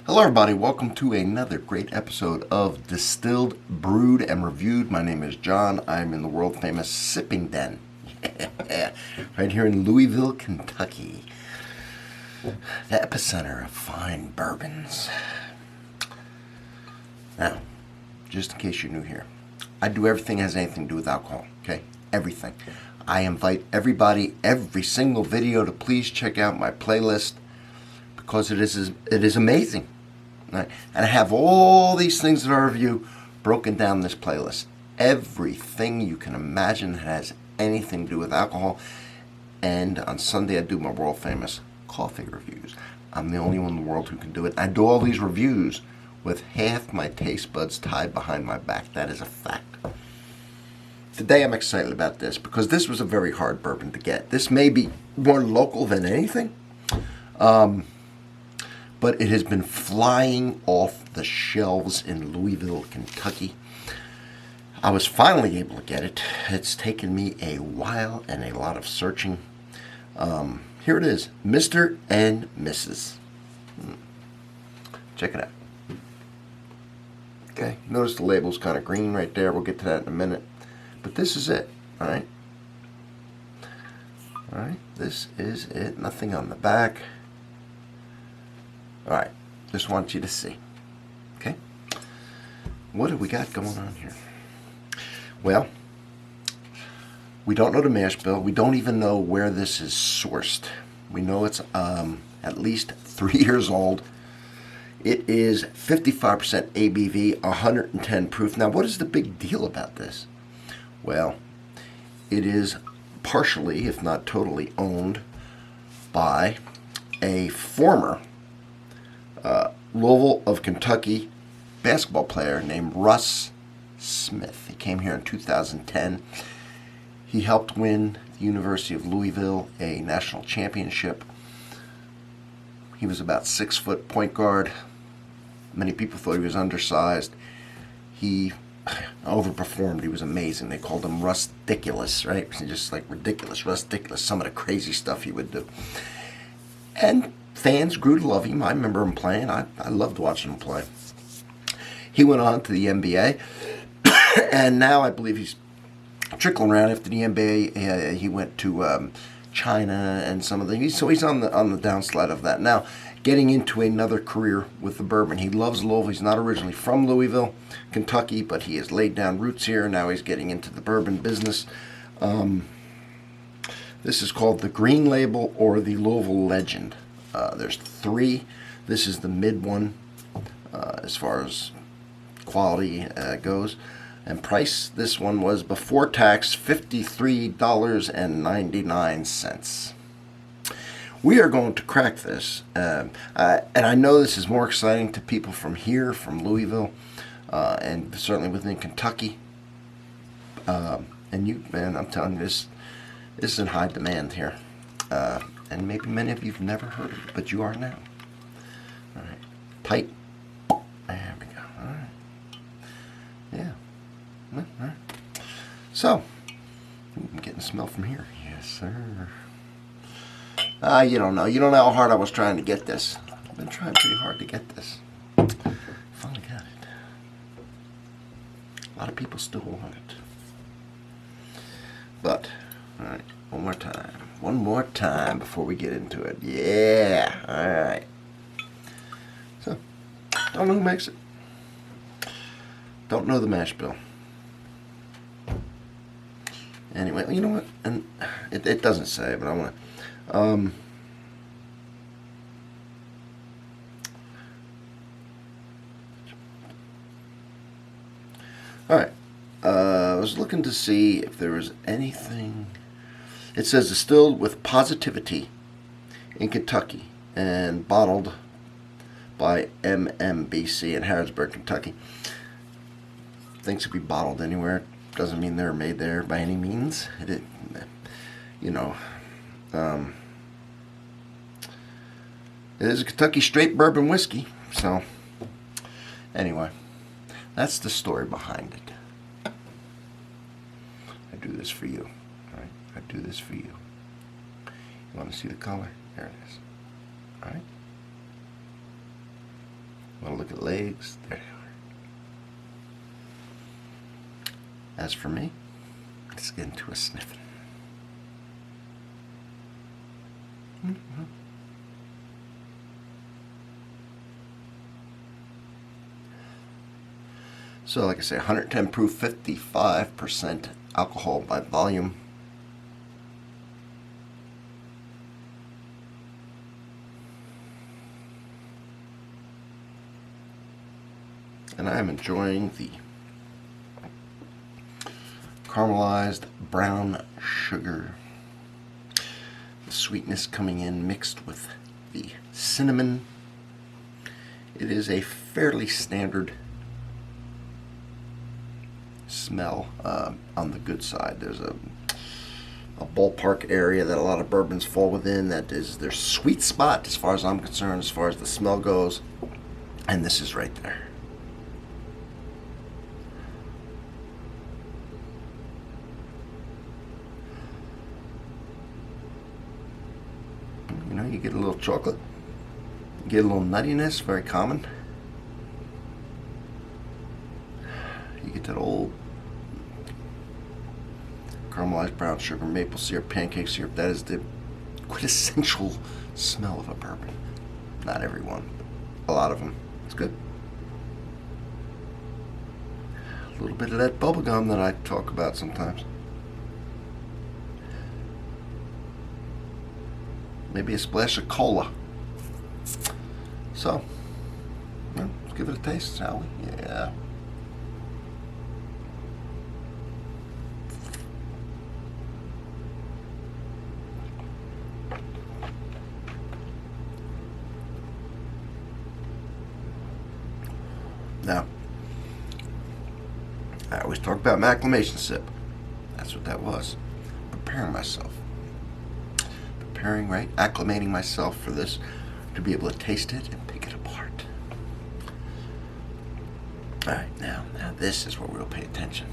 Hello everybody, welcome to another great episode of Distilled, Brewed, and Reviewed. My name is John. I'm in the world famous Sipping Den. Right here in Louisville, Kentucky. The epicenter of fine bourbons. Now, just in case you're new here, I do everything that has anything to do with alcohol, okay? Everything. I invite everybody, every single video, to please check out my playlist because it is amazing. Right? And I have all these things that I review broken down in this playlist. Everything you can imagine that has anything to do with alcohol. And on Sunday I do my world famous coffee reviews. I'm the only one in the world who can do it. I do all these reviews with half my taste buds tied behind my back. That is a fact. Today I'm excited about this because this was a very hard bourbon to get. This may be more local than anything. But it has been flying off the shelves in Louisville, Kentucky. I was finally able to get it. It's taken me a while and a lot of searching. Here it is, Mr. and Mrs. Check it out. Okay, notice the label's kind of green right there. We'll get to that in a minute. But this is it, all right? All right, this is it. Nothing on the back. All right, just want you to see. Okay, what have we got going on here? Well, we don't know the mash bill. We don't even know where this is sourced. We know it's at least 3 years old. It is 55% ABV, 110 proof. Now, what is the big deal about this? Well, it is partially, if not totally, owned by a former Louisville of Kentucky basketball player named Russ Smith. He came here in 2010. He helped win the University of Louisville a national championship. He was about 6 foot point guard. Many people thought he was undersized. He overperformed. He was amazing. They called him Rusticulous, right? Just like ridiculous, Rusticulous. Some of the crazy stuff he would do. And fans grew to love him. I remember him playing. I loved watching him play. He went on to the NBA, and now I believe he's trickling around. After the NBA, he went to China and some of the. So he's on the downslide of that now, getting into another career with the bourbon. He loves Louisville. He's not originally from Louisville, Kentucky, but he has laid down roots here. Now he's getting into the bourbon business. This is called the Green Label or the Louisville Legend. There's 3. This is the mid one as far as quality goes. And price, this one was before tax $53.99. We are going to crack this. And I know this is more exciting to people from here, from Louisville, and certainly within Kentucky. And you, man, I'm telling you, this is in high demand here. And maybe many of you have never heard of it, but you are now. All right. Tight. There we go. All right. Yeah. All right. So, I'm getting a smell from here. Yes, sir. You don't know. You don't know how hard I was trying to get this. I've been trying pretty hard to get this. Finally got it. A lot of people still want it. But, all right. One more time. One more time before we get into it. Yeah. All right. So, don't know who makes it. Don't know the mash bill. Anyway, you know what? And it doesn't say, but I want to. All right. I was looking to see if there was anything. It says distilled with positivity in Kentucky and bottled by MMBC in Harrisburg, Kentucky. Things could be bottled anywhere. Doesn't mean they're made there by any means. It is a Kentucky straight bourbon whiskey. So, anyway, that's the story behind it. I do this for you. All right? I do this for you. You want to see the color? There it is. All right? Want to look at legs? There they are. As for me, let's get into a sniffing. So, like I say, 110 proof, 55% alcohol by volume. And I am enjoying the caramelized brown sugar. The sweetness coming in mixed with the cinnamon. It is a fairly standard smell on the good side. There's a ballpark area that a lot of bourbons fall within. That is their sweet spot as far as I'm concerned, as far as the smell goes. And this is right there. You know, you get a little chocolate, you get a little nuttiness, very common. You get that old caramelized brown sugar, maple syrup, pancake syrup. That is the quintessential smell of a bourbon. Not everyone, but a lot of them. It's good. A little bit of that bubble gum that I talk about sometimes. Maybe a splash of cola. So, well, let's give it a taste, shall we? Yeah. Now, I always talk about my acclimation sip. That's what that was. Preparing myself. Right? Acclimating myself for this, to be able to taste it and pick it apart. Alright, now this is where we'll pay attention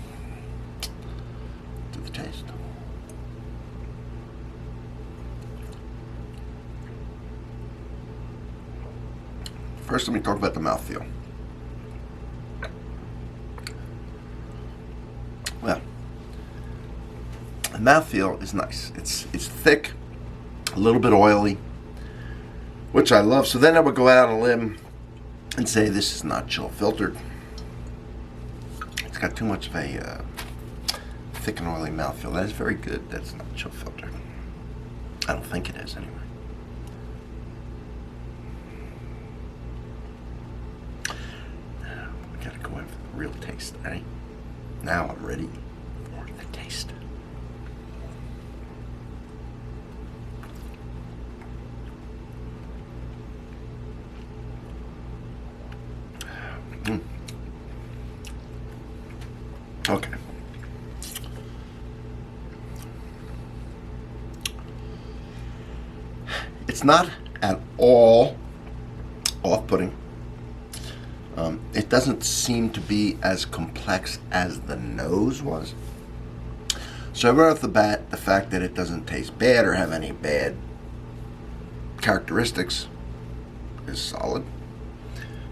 to the taste. First, let me talk about the mouthfeel. Well, the mouthfeel is nice. It's thick, a little bit oily, which I love. So then I would go out on a limb and say this is not chill filtered. It's got too much of a thick and oily mouthfeel. That is very good. That's not chill filtered. I don't think it is anyway. Now we gotta go in for the real taste, right? Now I'm ready for the taste. Okay. It's not at all off-putting. It doesn't seem to be as complex as the nose was. So right off the bat, the fact that it doesn't taste bad or have any bad characteristics is solid.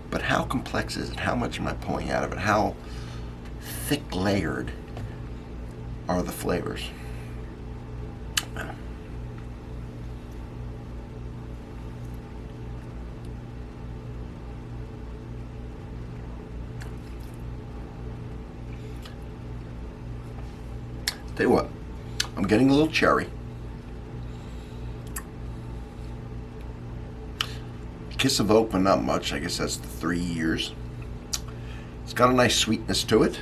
But how complex is it? How much am I pulling out of it? How thick layered are the flavors? Tell you what, I'm getting a little cherry. Kiss of oak, but not much. I guess that's the 3 years. It's got a nice sweetness to it.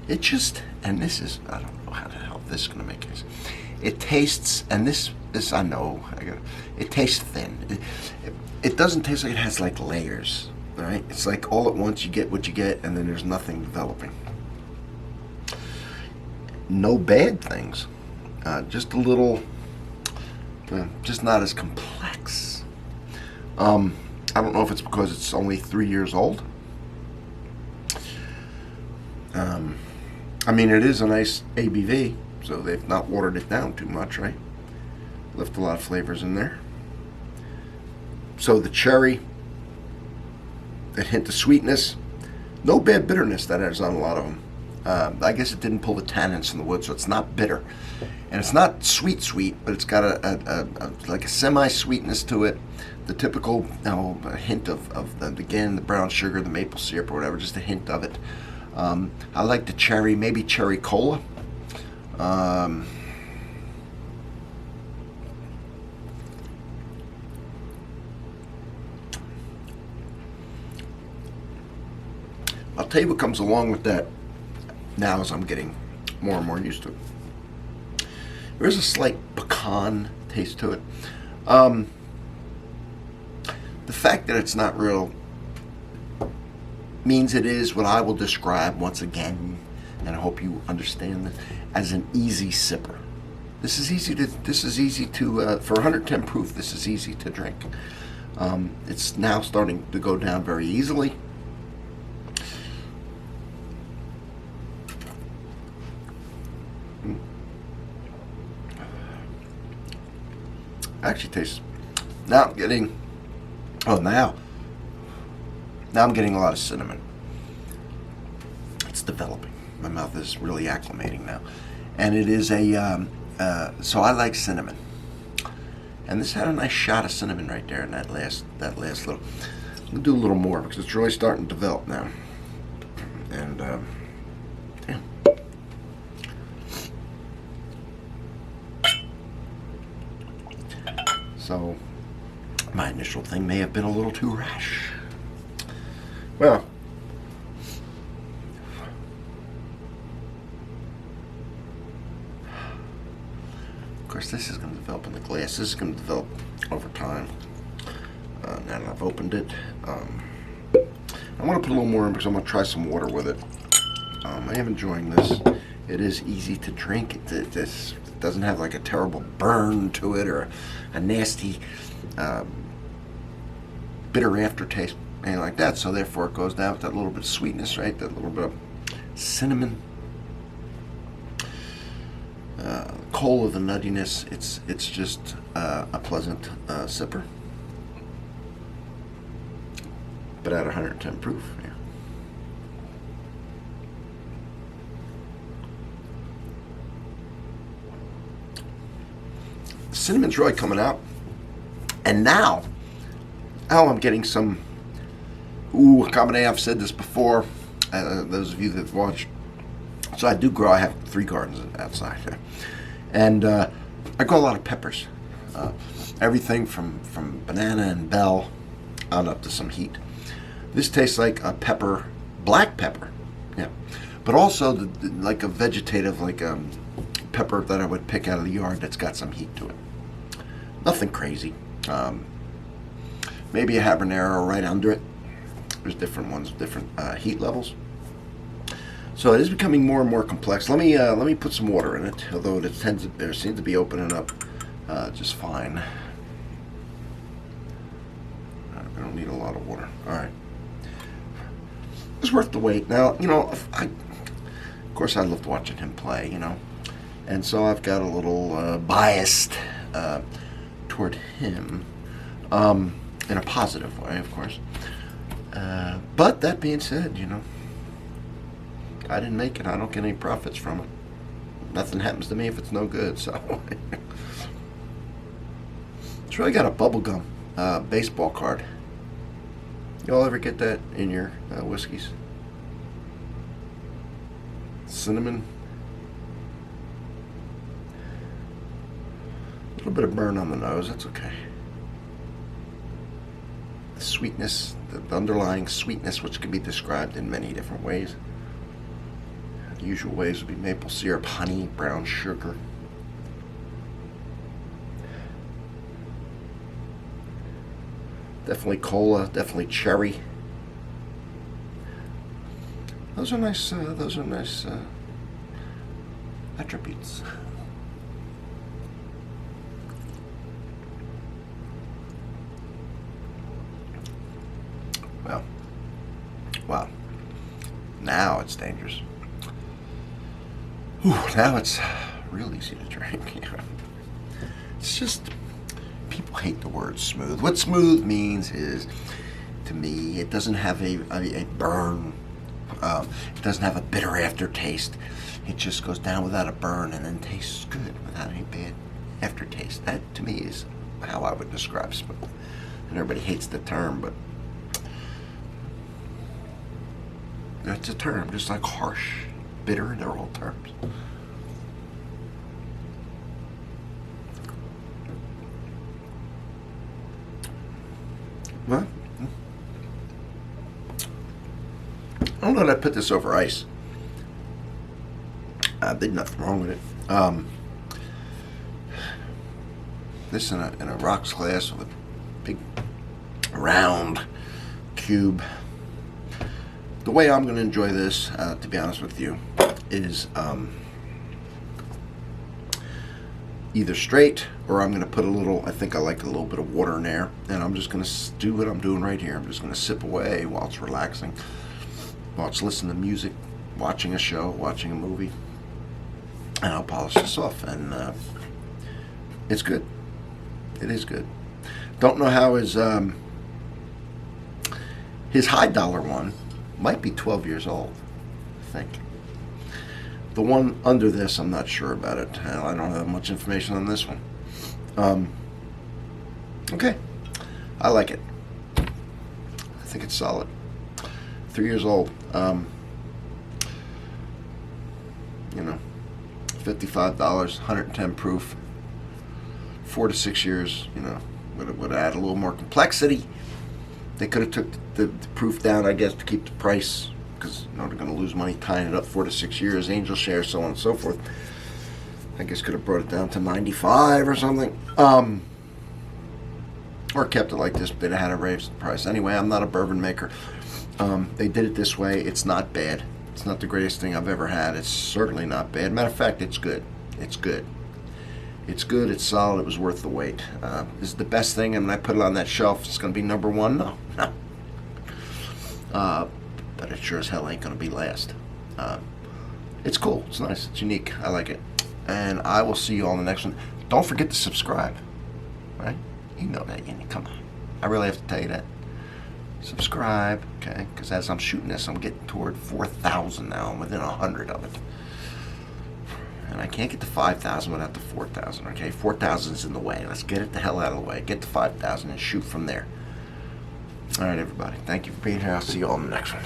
It just, and this is, I don't know how the hell this is going to make it. It tastes, and this I know, it tastes thin. It doesn't taste like it has like layers, right? It's like all at once you get what you get, and then there's nothing developing. No bad things, just a little, just not as complex. I don't know if it's because it's only 3 years old. I mean, it is a nice ABV, so they've not watered it down too much, right? Left a lot of flavors in there. So the cherry That hint of sweetness. No bad bitterness that is on a lot of them. I guess it didn't pull the tannins from the wood, so it's not bitter. And it's not sweet, but it's got like a semi-sweetness to it. The typical a hint of again, the brown sugar, the maple syrup or whatever, just a hint of it. I like the cherry, maybe cherry cola. I'll tell you what comes along with that now as I'm getting more and more used to it. There is a slight pecan taste to it. The fact that it's not real means it is what I will describe once again, and I hope you understand this, as an easy sipper. This is easy to for 110 proof. This is easy to drink. It's now starting to go down very easily. Actually tastes. Now I'm getting. Now I'm getting a lot of cinnamon. It's developing. My mouth is really acclimating now, and it is a. So I like cinnamon, and this had a nice shot of cinnamon right there in that last little. I'm gonna do a little more because it's really starting to develop now, and damn. So my initial thing may have been a little too rash. Well, of course, this is going to develop in the glass. This is going to develop over time. Now that I've opened it, I'm going to put a little more in because I'm going to try some water with it. I am enjoying this. It is easy to drink. It doesn't have like a terrible burn to it or a nasty bitter aftertaste, anything like that. So therefore it goes down with that little bit of sweetness, right? That little bit of cinnamon. Coal of the nuttiness. It's just a pleasant sipper. But at 110 proof, yeah. Cinnamon's really coming out, and now I'm getting some a combination. I've said this before, those of you that have watched. So I do grow. I have 3 gardens outside, and I grow a lot of peppers. Everything from banana and bell on up to some heat. This tastes like a pepper, black pepper, yeah, but also like a vegetative, like pepper that I would pick out of the yard that's got some heat to it. Nothing crazy. Maybe a habanero right under it. There's different ones, different heat levels. So it is becoming more and more complex. Let me put some water in it, although it seems to be opening up just fine. I don't need a lot of water. All right. It's worth the wait. Now, of course I loved watching him play, and so I've got a little biased toward him in a positive way, of course. But that being said, I didn't make it. I don't get any profits from it. Nothing happens to me if it's no good. So it's really got a bubblegum baseball card. Y'all ever get that in your whiskeys? Cinnamon. A little bit of burn on the nose. That's okay. The sweetness, the underlying sweetness, which can be described in many different ways. The usual ways would be maple syrup, honey, brown sugar. Definitely cola, definitely cherry. Those are nice attributes. Well, wow. Now it's dangerous. Whew, now it's real easy to drink. It's just, people hate the word smooth. What smooth means is to me. It doesn't have a burn. It doesn't have a bitter aftertaste. It just goes down without a burn and then tastes good without any bad aftertaste. That, to me, is how I would describe smooth. And everybody hates the term, but that's a term, just like harsh, bitter, they're all terms. Well, I don't know that I put this over ice. There's nothing wrong with it. This in a rocks glass with a big round cube. The way I'm going to enjoy this, to be honest with you, is either straight or I'm going to put a little, I think I like a little bit of water in there, and I'm just going to do what I'm doing right here. I'm just going to sip away while it's relaxing, while it's listening to music, watching a show, watching a movie, and I'll polish this off, and it's good. It is good. Don't know how his high dollar one might be 12 years old, I think. The one under this, I'm not sure about it. I don't have much information on this one. Okay. I like it. I think it's solid. 3 years old. $55, 110 proof. 4 to 6 years, would add a little more complexity. They could have took the proof down, I guess, to keep the price, because they're going to lose money tying it up 4 to 6 years, angel share, so on and so forth. I guess could have brought it down to 95 or something, or kept it like this, but they'd have had to raise the price. Anyway, I'm not a bourbon maker. They did it this way. It's not bad. It's not the greatest thing I've ever had. It's certainly not bad. Matter of fact, it's good. It's good. It's good. It's solid. It was worth the wait. Is it the best thing? And when I put it on that shelf, it's going to be number one? No. But it sure as hell ain't going to be last. It's cool. It's nice. It's unique. I like it. And I will see you all in the next one. Don't forget to subscribe. Right? You know that. Come on. I really have to tell you that. Subscribe. Okay? Because as I'm shooting this, I'm getting toward 4,000 now. I'm within 100 of it. And I can't get to 5,000 without the 4,000, okay? 4,000 is in the way. Let's get it the hell out of the way. Get to 5,000 and shoot from there. All right, everybody. Thank you for being here. I'll see you all in the next one.